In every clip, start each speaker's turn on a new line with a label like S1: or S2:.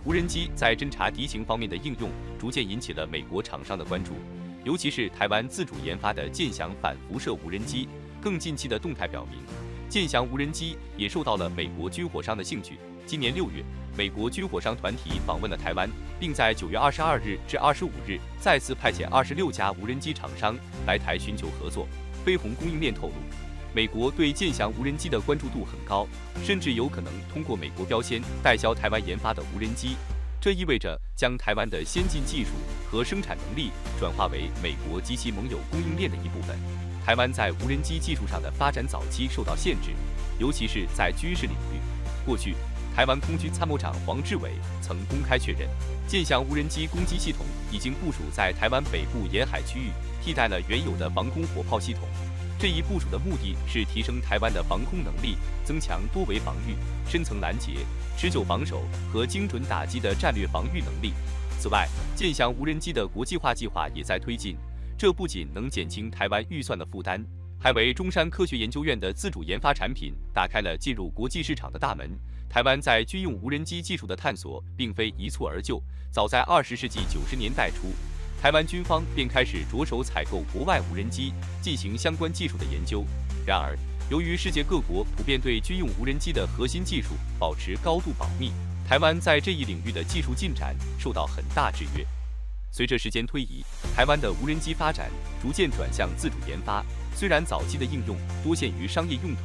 S1: 无人机在侦察敌情方面的应用逐渐引起了美国厂商的关注，尤其是台湾自主研发的剑翔反辐射无人机。更近期的动态表明，剑翔无人机也受到了美国军火商的兴趣。今年6月，美国军火商团体访问了台湾，并在9月22日至25日再次派遣26家无人机厂商来台寻求合作。飞鸿供应链透露，美国对剑翔无人机的关注度很高，甚至有可能通过美国标签代销台湾研发的无人机。这意味着将台湾的先进技术和生产能力转化为美国及其盟友供应链的一部分。台湾在无人机技术上的发展早期受到限制，尤其是在军事领域。过去，台湾空军参谋长黄志伟曾公开确认，剑翔无人机攻击系统已经部署在台湾北部沿海区域，替代了原有的防空火炮系统。这一部署的目的是提升台湾的防空能力，增强多维防御、深层拦截、持久防守和精准打击的战略防御能力。此外，剑翔无人机的国际化计划也在推进。这不仅能减轻台湾预算的负担，还为中山科学研究院的自主研发产品打开了进入国际市场的大门。台湾在军用无人机技术的探索并非一蹴而就，早在20世纪90年代初，台湾军方便开始着手采购国外无人机，进行相关技术的研究。然而，由于世界各国普遍对军用无人机的核心技术保持高度保密，台湾在这一领域的技术进展受到很大制约。随着时间推移，台湾的无人机发展逐渐转向自主研发。虽然早期的应用多限于商业用途，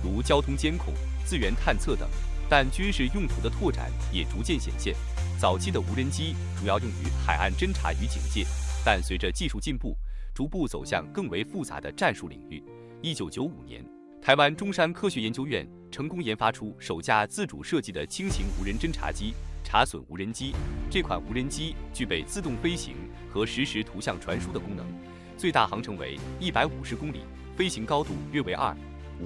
S1: 如交通监控、资源探测等，但军事用途的拓展也逐渐显现。早期的无人机主要用于海岸侦察与警戒，但随着技术进步，逐步走向更为复杂的战术领域。1995年，台湾中山科学研究院成功研发出首架自主设计的轻型无人侦察机——察损无人机。这款无人机具备自动飞行和实时图像传输的功能，最大航程为150公里，飞行高度约为2.5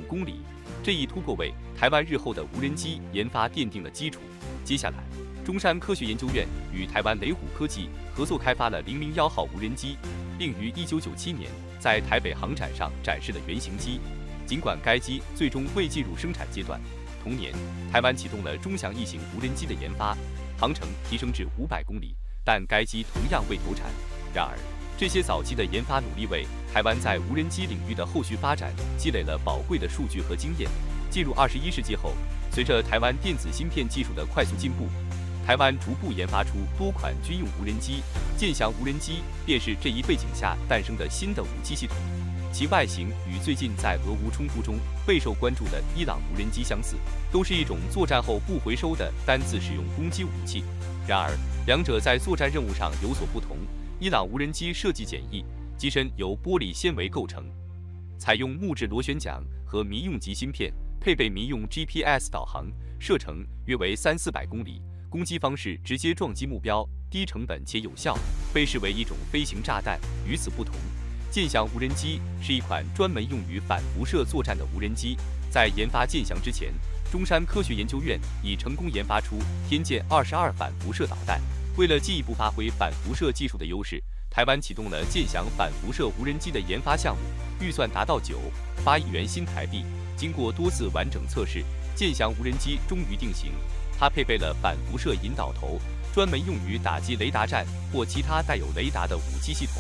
S1: 公里。这一突破为台湾日后的无人机研发奠定了基础。接下来，中山科学研究院与台湾雷虎科技合作开发了001号无人机，并于1997年在台北航展上展示了原型机。尽管该机最终未进入生产阶段，同年台湾启动了中翔1型无人机的研发，航程提升至500公里，但该机同样未投产。然而，这些早期的研发努力为台湾在无人机领域的后续发展积累了宝贵的数据和经验。进入21世纪后，随着台湾电子芯片技术的快速进步，台湾逐步研发出多款军用无人机，剑翔无人机便是这一背景下诞生的新的武器系统。其外形与最近在俄乌冲突中备受关注的伊朗无人机相似，都是一种作战后不回收的单次使用攻击武器。然而，两者在作战任务上有所不同。伊朗无人机设计简易，机身由玻璃纤维构成，采用木质螺旋桨和民用级芯片，配备民用 GPS 导航，射程约为300-400公里。攻击方式直接撞击目标，低成本且有效，被视为一种飞行炸弹。与此不同，剑翔无人机是一款专门用于反辐射作战的无人机。在研发剑翔之前，中山科学研究院已成功研发出天剑22反辐射导弹。为了进一步发挥反辐射技术的优势，台湾启动了剑翔反辐射无人机的研发项目，预算达到9.8亿元新台币。经过多次完整测试，剑翔无人机终于定型。它配备了反辐射引导头，专门用于打击雷达站或其他带有雷达的武器系统。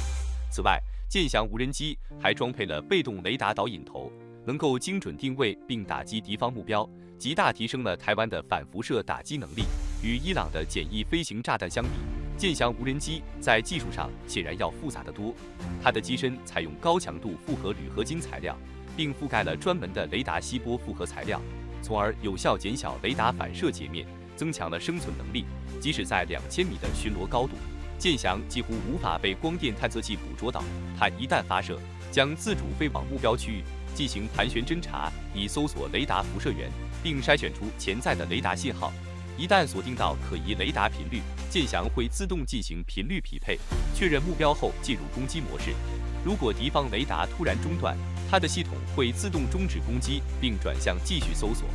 S1: 此外，剑翔无人机还装配了被动雷达导引头，能够精准定位并打击敌方目标，极大提升了台湾的反辐射打击能力。与伊朗的简易飞行炸弹相比，剑翔无人机在技术上显然要复杂得多。它的机身采用高强度复合铝合金材料，并覆盖了专门的雷达吸波复合材料，从而有效减小雷达反射截面，增强了生存能力。即使在2000米的巡逻高度，剑翔几乎无法被光电探测器捕捉到。它一旦发射，将自主飞往目标区域，进行盘旋侦察，以搜索雷达辐射源，并筛选出潜在的雷达信号。一旦锁定到可疑雷达频率，剑翔会自动进行频率匹配，确认目标后进入攻击模式。如果敌方雷达突然中断，它的系统会自动终止攻击，并转向继续搜索，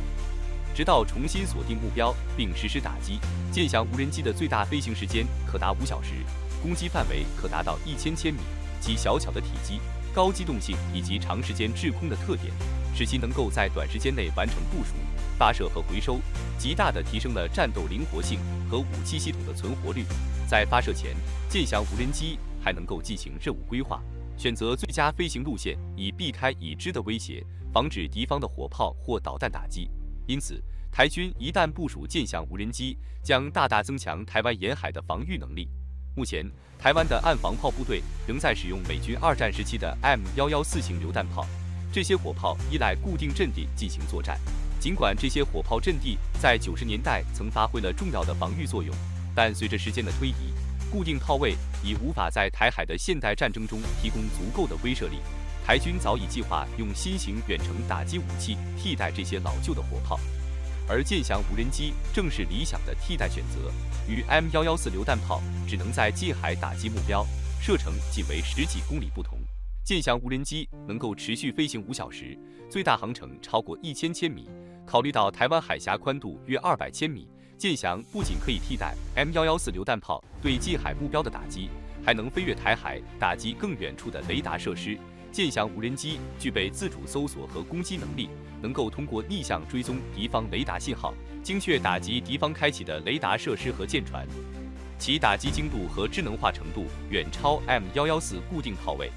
S1: 直到重新锁定目标并实施打击。剑翔无人机的最大飞行时间可达5小时，攻击范围可达到1000千米。其小巧的体积、高机动性以及长时间滞空的特点，使其能够在短时间内完成部署。发射和回收，极大地提升了战斗灵活性和武器系统的存活率。在发射前，剑翔无人机还能够进行任务规划，选择最佳飞行路线，以避开已知的威胁，防止敌方的火炮或导弹打击。因此，台军一旦部署剑翔无人机，将大大增强台湾沿海的防御能力。目前，台湾的岸防炮部队仍在使用美军二战时期的 M114型榴弹炮，这些火炮依赖固定阵地进行作战。尽管这些火炮阵地在90年代曾发挥了重要的防御作用，但随着时间的推移，固定炮位已无法在台海的现代战争中提供足够的威慑力。台军早已计划用新型远程打击武器替代这些老旧的火炮，而剑翔无人机正是理想的替代选择。与 M114榴弹炮只能在近海打击目标，射程仅为10几公里不同，剑翔无人机能够持续飞行5小时，最大航程超过1000千米。考虑到台湾海峡宽度约200千米，剑翔不仅可以替代 M114榴弹炮对近海目标的打击，还能飞越台海打击更远处的雷达设施。剑翔无人机具备自主搜索和攻击能力，能够通过逆向追踪敌方雷达信号，精确打击敌方开启的雷达设施和舰船，其打击精度和智能化程度远超 M114固定炮位。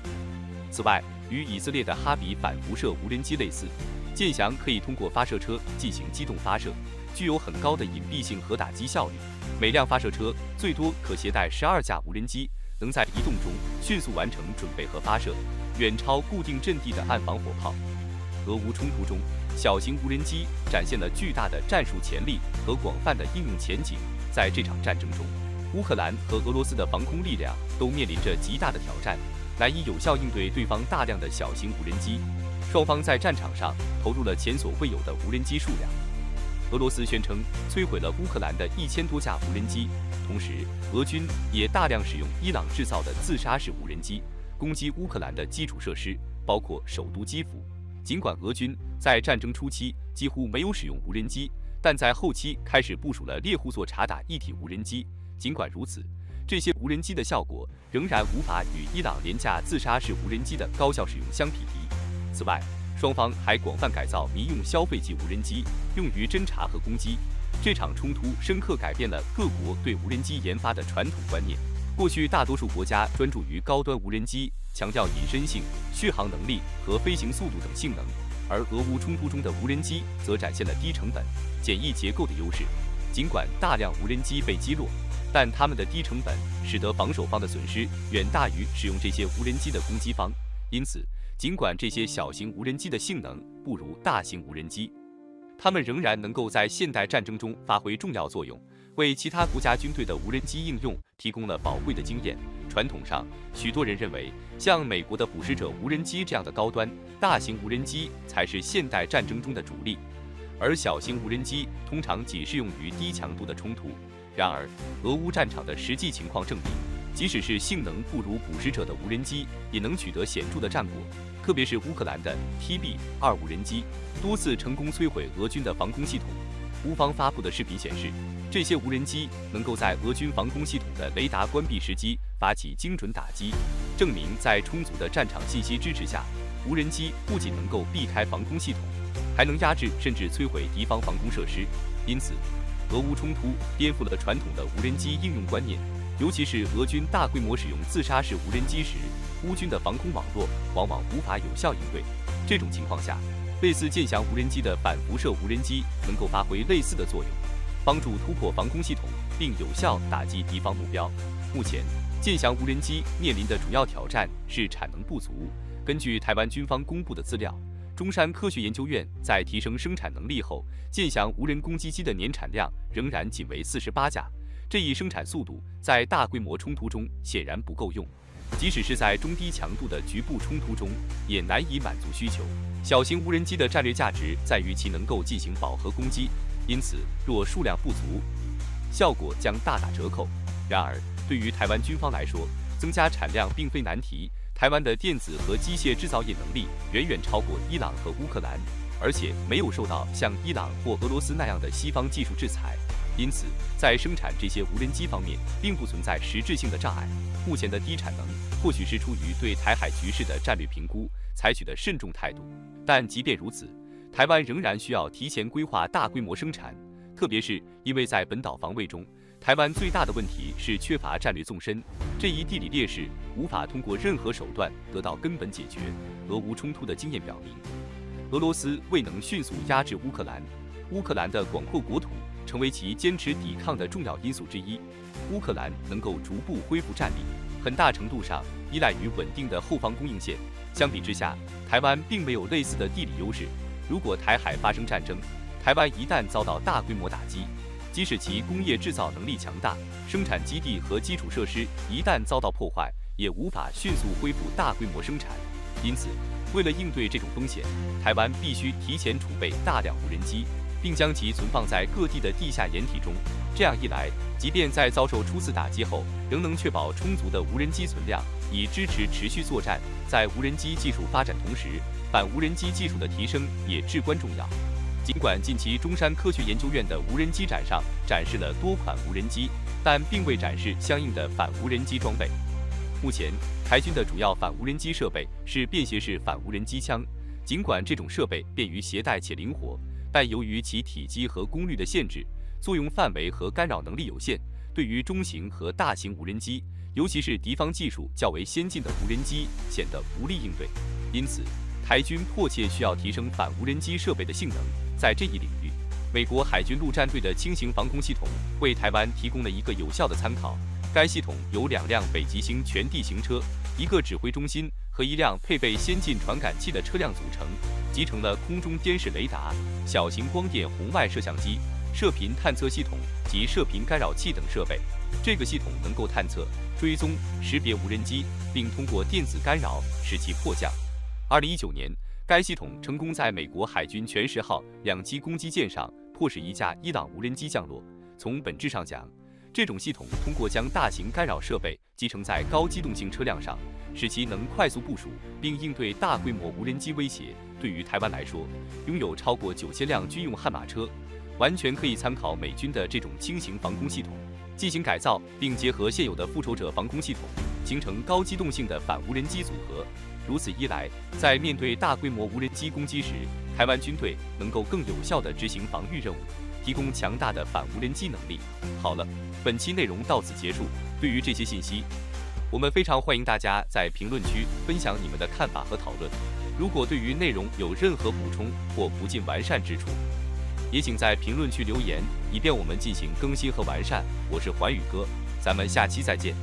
S1: 此外，与以色列的哈比反辐射无人机类似，剑翔可以通过发射车进行机动发射，具有很高的隐蔽性和打击效率。每辆发射车最多可携带12架无人机，能在移动中迅速完成准备和发射，远超固定阵地的岸防火炮。俄乌冲突中，小型无人机展现了巨大的战术潜力和广泛的应用前景。在这场战争中，乌克兰和俄罗斯的防空力量都面临着极大的挑战，难以有效应对对方大量的小型无人机。双方在战场上投入了前所未有的无人机数量。俄罗斯宣称摧毁了乌克兰的1000多架无人机，同时俄军也大量使用伊朗制造的自杀式无人机攻击乌克兰的基础设施，包括首都基辅。尽管俄军在战争初期几乎没有使用无人机，但在后期开始部署了猎户座察打一体无人机。尽管如此，这些无人机的效果仍然无法与伊朗廉价自杀式无人机的高效使用相匹敌。此外，双方还广泛改造民用消费级无人机，用于侦察和攻击。这场冲突深刻改变了各国对无人机研发的传统观念。过去大多数国家专注于高端无人机，强调隐身性、续航能力和飞行速度等性能，而俄乌冲突中的无人机则展现了低成本、简易结构的优势。尽管大量无人机被击落，但它们的低成本使得防守方的损失远大于使用这些无人机的攻击方。因此，尽管这些小型无人机的性能不如大型无人机，它们仍然能够在现代战争中发挥重要作用，为其他国家军队的无人机应用提供了宝贵的经验。传统上，许多人认为，像美国的捕食者无人机这样的高端大型无人机才是现代战争中的主力，而小型无人机通常仅适用于低强度的冲突。然而，俄乌战场的实际情况证明，即使是性能不如捕食者的无人机，也能取得显著的战果。特别是乌克兰的 TB2 无人机，多次成功摧毁俄军的防空系统。乌方发布的视频显示，这些无人机能够在俄军防空系统的雷达关闭时机发起精准打击，证明在充足的战场信息支持下，无人机不仅能够避开防空系统，还能压制甚至摧毁敌方防空设施。因此，俄乌冲突颠覆了传统的无人机应用观念，尤其是俄军大规模使用自杀式无人机时，乌军的防空网络往往无法有效应对。这种情况下，类似剑翔无人机的反辐射无人机能够发挥类似的作用，帮助突破防空系统，并有效打击敌方目标。目前，剑翔无人机面临的主要挑战是产能不足。根据台湾军方公布的资料，中山科学研究院在提升生产能力后，剑翔无人攻击机的年产量仍然仅为48架。这一生产速度在大规模冲突中显然不够用，即使是在中低强度的局部冲突中，也难以满足需求。小型无人机的战略价值在于其能够进行饱和攻击，因此若数量不足，效果将大打折扣。然而，对于台湾军方来说，增加产量并非难题。台湾的电子和机械制造业能力远远超过伊朗和乌克兰，而且没有受到像伊朗或俄罗斯那样的西方技术制裁。因此，在生产这些无人机方面，并不存在实质性的障碍。目前的低产能，或许是出于对台海局势的战略评估采取的慎重态度。但即便如此，台湾仍然需要提前规划大规模生产，特别是因为在本岛防卫中，台湾最大的问题是缺乏战略纵深，这一地理劣势无法通过任何手段得到根本解决。俄乌冲突的经验表明，俄罗斯未能迅速压制乌克兰，乌克兰的广阔国土成为其坚持抵抗的重要因素之一。乌克兰能够逐步恢复战力，很大程度上依赖于稳定的后方供应线。相比之下，台湾并没有类似的地理优势。如果台海发生战争，台湾一旦遭到大规模打击，即使其工业制造能力强大，生产基地和基础设施一旦遭到破坏，也无法迅速恢复大规模生产。因此，为了应对这种风险，台湾必须提前储备大量无人机，并将其存放在各地的地下掩体中。这样一来，即便在遭受初次打击后，仍能确保充足的无人机存量，以支持持续作战。在无人机技术发展同时，反无人机技术的提升也至关重要。尽管近期中山科学研究院的无人机展上展示了多款无人机，但并未展示相应的反无人机装备。目前，台军的主要反无人机设备是便携式反无人机枪。尽管这种设备便于携带且灵活，但由于其体积和功率的限制，作用范围和干扰能力有限，对于中型和大型无人机，尤其是敌方技术较为先进的无人机，显得无力应对。因此，台军迫切需要提升反无人机设备的性能。在这一领域，美国海军陆战队的轻型防空系统为台湾提供了一个有效的参考。该系统由2辆北极星全地形车、一个指挥中心和1辆配备先进传感器的车辆组成，集成了空中监视雷达、小型光电红外摄像机、射频探测系统及射频干扰器等设备。这个系统能够探测、追踪、识别无人机，并通过电子干扰使其迫降。2019年，该系统成功在美国海军全10号2栖攻击舰上迫使一架伊朗无人机降落。从本质上讲，这种系统通过将大型干扰设备集成在高机动性车辆上，使其能快速部署并应对大规模无人机威胁。对于台湾来说，拥有超过9000辆军用悍马车，完全可以参考美军的这种轻型防空系统，进行改造，并结合现有的复仇者防空系统，形成高机动性的反无人机组合。如此一来，在面对大规模无人机攻击时，台湾军队能够更有效地执行防御任务，提供强大的反无人机能力。好了，本期内容到此结束。对于这些信息，我们非常欢迎大家在评论区分享你们的看法和讨论。如果对于内容有任何补充或不尽完善之处，也请在评论区留言，以便我们进行更新和完善。我是环宇哥，咱们下期再见。